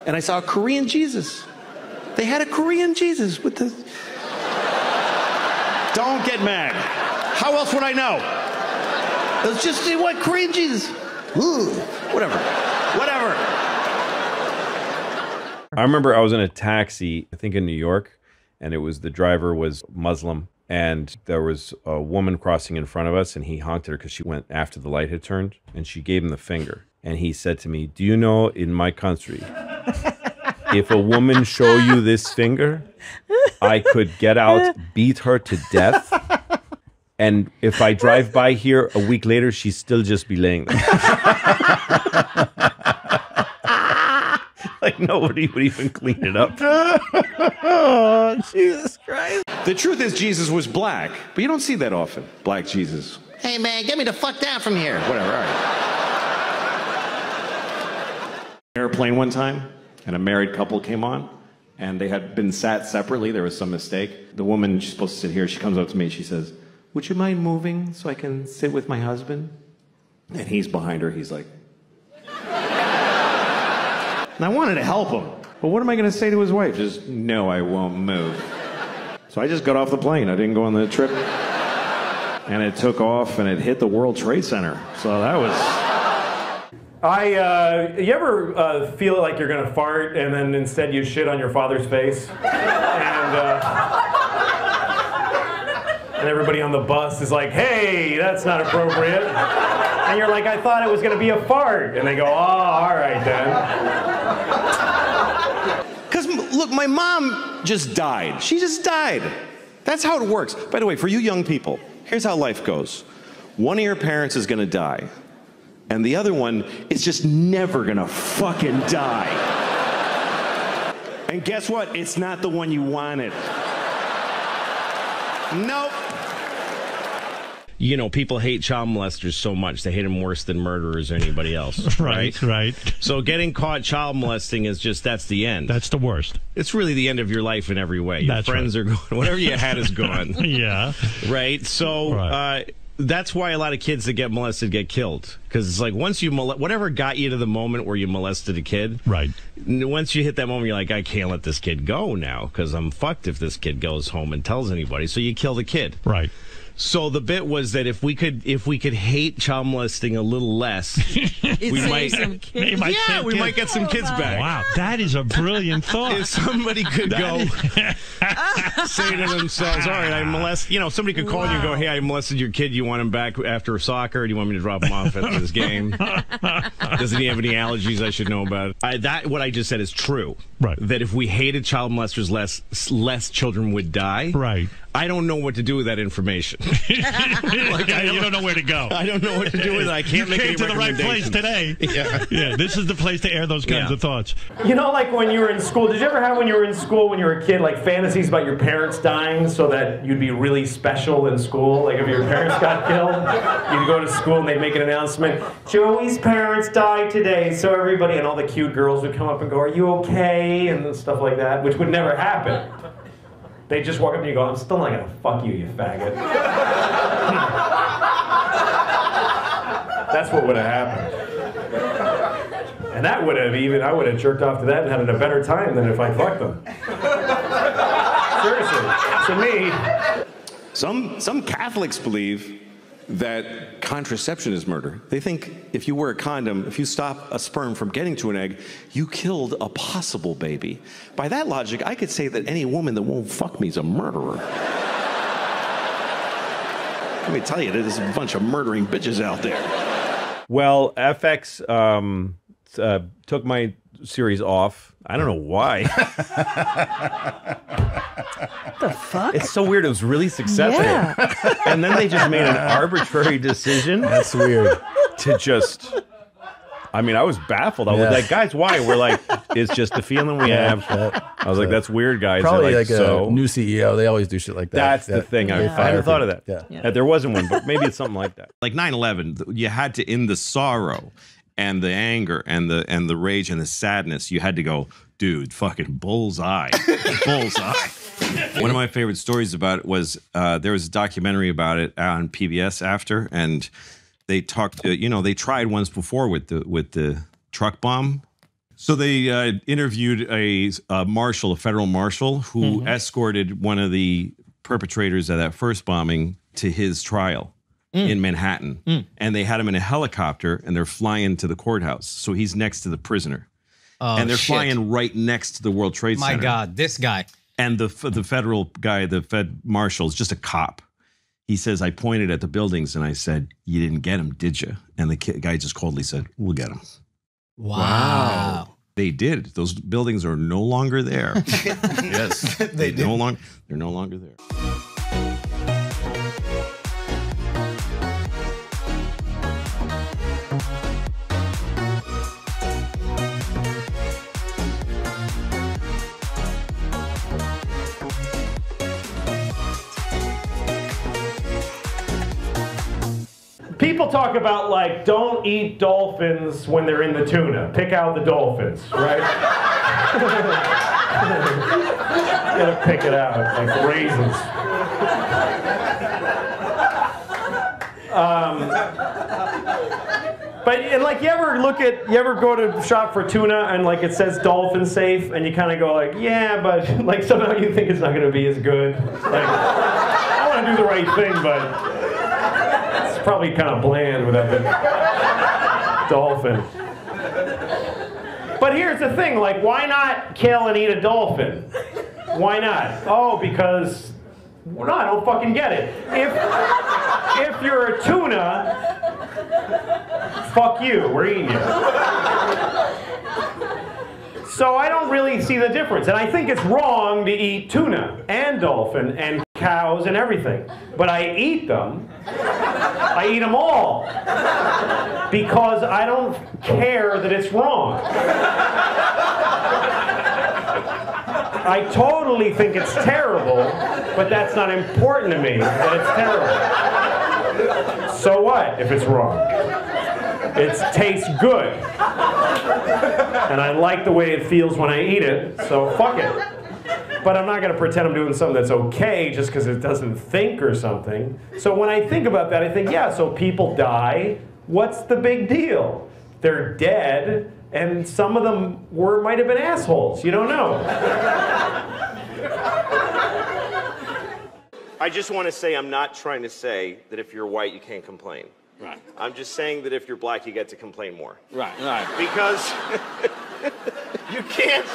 and I saw a Korean Jesus. They had a Korean Jesus with the... Don't get mad. How else would I know? It was just, what, Korean Jesus? Ooh, whatever. Whatever. I remember I was in a taxi, I think in New York, and the driver was Muslim, and there was a woman crossing in front of us, and he honked at her because she went after the light had turned, and she gave him the finger. And he said to me, do you know, in my country, if a woman show you this finger, I could get out, beat her to death, and if I drive by here a week later, she'd still just be laying there. Like nobody would even clean it up. Oh, Jesus Christ. The truth is Jesus was black, but you don't see that often. Black Jesus. Hey man, get me the fuck down from here. Whatever, all right. Airplane one time, and a married couple came on, and they had been sat separately. There was some mistake. The woman, she's supposed to sit here, she comes up to me and she says, would you mind moving so I can sit with my husband? And he's behind her, he's like... And I wanted to help him. But what am I going to say to his wife? Just, no, I won't move. So I just got off the plane. I didn't go on the trip. And it took off and it hit the World Trade Center. So that was... You ever feel like you're going to fart and then instead you shit on your father's face? And everybody on the bus is like, hey, that's not appropriate. And you're like, I thought it was going to be a fart. And they go, oh, all right then. Because, look, my mom just died. She just died. That's how it works. By the way, for you young people, here's how life goes. One of your parents is going to die. And the other one is just never going to fucking die. And guess what? It's not the one you wanted. Nope. You know, people hate child molesters so much. They hate them worse than murderers or anybody else. Right. So getting caught child molesting is just, that's the end. That's the worst. It's really the end of your life in every way. Your friends are gone. Whatever you had is gone. Yeah. Right? So that's why a lot of kids that get molested get killed. Because it's like once you whatever got you to the moment where you molested a kid. Right. Once you hit that moment, you're like, I can't let this kid go now because I'm fucked if this kid goes home and tells anybody. So you kill the kid. Right. So the bit was that if we could hate child molesting a little less, we might get some kids back. Wow, that is a brilliant thought. If somebody could go say to themselves, all right, I molest, somebody could call you and go, hey, I molested your kid. You want him back after soccer? Or do you want me to drop him off after this game? Doesn't he have any allergies I should know about? What I just said is true. Right. That if we hated child molesters less children would die. Right. I don't know what to do with that information. You don't know where to go. I don't know what to do with it. I can't make any to the right place today. Yeah, this is the place to air those kinds of thoughts. You know, like when you were in school, did you ever have when you were in school, when you were a kid, like fantasies about your parents dying so that you'd be really special in school? Like if your parents got killed, you'd go to school and they'd make an announcement, Joey's parents died today, so everybody, and all the cute girls would come up and go, are you okay? And stuff like that, which would never happen. They just walk up and you go, I'm still not gonna fuck you, you faggot. That's what would have happened. And that would have I would have jerked off to that and had a better time than if I fucked them. Seriously, to me. Some Catholics believe that contraception is murder. They think if you wear a condom, if you stop a sperm from getting to an egg, you killed a possible baby. By that logic, I could say that any woman that won't fuck me is a murderer. Let me tell you, there's a bunch of murdering bitches out there. Well, FX took my series off. I don't know why. The fuck? It's so weird. It was really successful. Yeah. And then they just made an arbitrary decision. That's weird. To just... I mean, I was baffled. I was like, guys, why? We're like, it's just the feeling we have. I was like, that's weird, guys. Probably like a new CEO. They always do shit like that. That's the thing. I hadn't thought of that. Yeah. There wasn't one, but maybe it's something like that. Like 9/11, you had to end the sorrow and the anger and the rage and the sadness. You had to go, dude, fucking bullseye. Bullseye. One of my favorite stories about it was there was a documentary about it on PBS after, and they talked, they tried once before with the truck bomb So they interviewed a marshal, a federal marshal, who escorted one of the perpetrators of that first bombing to his trial in Manhattan. And they had him in a helicopter, and they're flying to the courthouse. So he's next to the prisoner. And they're flying right next to the World Trade Center. My God, this guy. And the federal guy, the Fed marshal, is just a cop. He says, I pointed at the buildings and I said, you didn't get him, did you? And the guy just coldly said, we'll get him. Wow. They did. Those buildings are no longer there. Yes. They're no longer there. People talk about, like, don't eat dolphins when they're in the tuna. Pick out the dolphins, right? You gotta pick it out, like raisins. But, and like, you ever go to shop for tuna and like it says dolphin safe and you kind of go like, yeah, but like somehow you think it's not gonna be as good. Like, I wanna do the right thing, but probably kind of bland without the dolphin. But here's the thing, like, why not kill and eat a dolphin? Why not? Oh, because, well, no, I don't fucking get it. If you're a tuna, fuck you, we're eating you. So I don't really see the difference. And I think it's wrong to eat tuna and dolphin and cows and everything. But I eat them. I eat them all. Because I don't care that it's wrong. I totally think it's terrible, but that's not important to me, that it's terrible. So what if it's wrong? It tastes good. And I like the way it feels when I eat it, so fuck it. But I'm not going to pretend I'm doing something that's okay just because it doesn't think or something. So when I think about that, I think, yeah, so people die. What's the big deal? They're dead, and some of them might have been assholes. You don't know. I just want to say I'm not trying to say that if you're white, you can't complain. Right. I'm just saying that if you're black, you get to complain more. Right. Because you can't.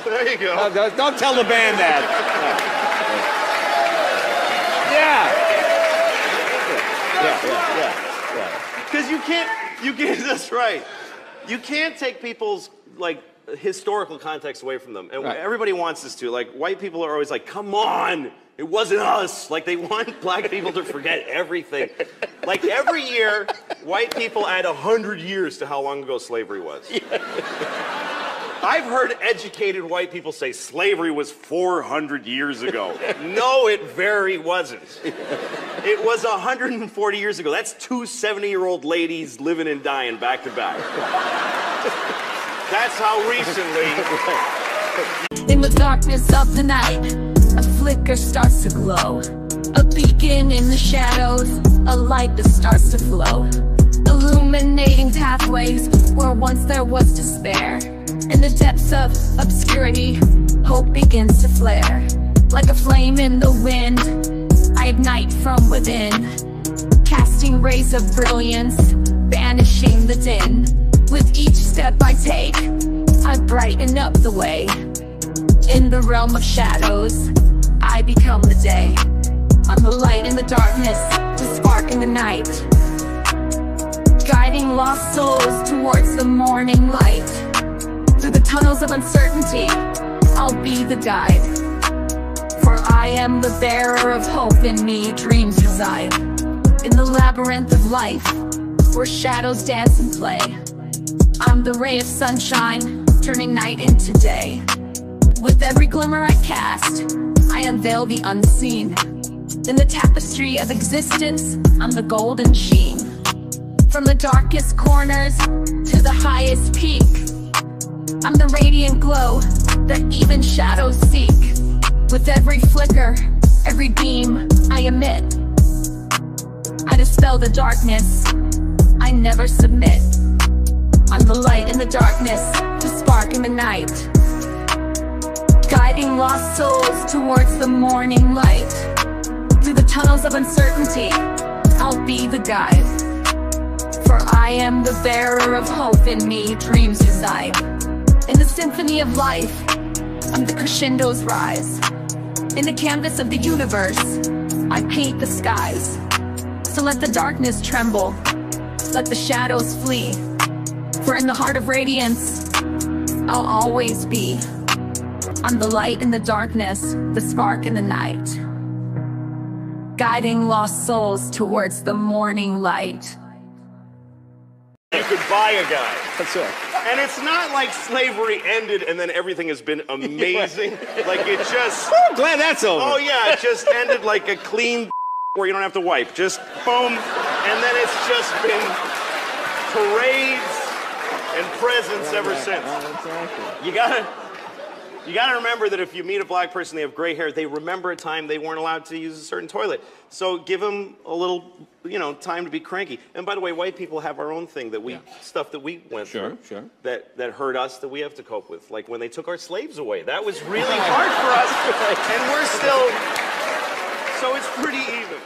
There you go. Don't tell the band that. Yeah. Because you can't, that's right. You can't take people's, like, historical context away from them. And everybody wants us to. Like, white people are always like, come on, it wasn't us. Like, they want black people to forget everything. Like, every year, white people add 100 years to how long ago slavery was. I've heard educated white people say slavery was 400 years ago. No, it very wasn't. It was 140 years ago. That's two 70-year-old ladies living and dying back to back. That's how recently. In the darkness of the night, a flicker starts to glow. A beacon in the shadows, a light that starts to flow. Illuminating pathways where once there was despair. In the depths of obscurity, hope begins to flare. Like a flame in the wind, I ignite from within, casting rays of brilliance, banishing the din. With each step I take, I brighten up the way. In the realm of shadows, I become the day. I'm the light in the darkness, the spark in the night, guiding lost souls towards the morning light. Through the tunnels of uncertainty, I'll be the guide. For I am the bearer of hope, in me dreams reside. In the labyrinth of life, where shadows dance and play, I'm the ray of sunshine, turning night into day. With every glimmer I cast, I unveil the unseen. In the tapestry of existence, I'm the golden sheen. From the darkest corners to the highest peak, I'm the radiant glow that even shadows seek. With every flicker, every beam I emit, I dispel the darkness, I never submit. I'm the light in the darkness, the spark in the night, guiding lost souls towards the morning light. Through the tunnels of uncertainty, I'll be the guide. For I am the bearer of hope, in me dreams reside. In the symphony of life, I'm the crescendo's rise. In the canvas of the universe, I paint the skies. So let the darkness tremble, let the shadows flee. For in the heart of radiance, I'll always be. I'm the light in the darkness, the spark in the night, guiding lost souls towards the morning light. You could buy a guy. That's it. And it's not like slavery ended and then everything has been amazing. Like it just... Oh, glad that's over. Oh yeah, it just ended like a clean where you don't have to wipe. Just boom. And then it's just been parades and presents ever since. You gotta remember that if you meet a black person, they have gray hair, they remember a time they weren't allowed to use a certain toilet. So give them a little, time to be cranky. And by the way, white people have our own thing that stuff that we went through that hurt us, that we have to cope with. Like when they took our slaves away, that was really hard for us, and we're still, so it's pretty even.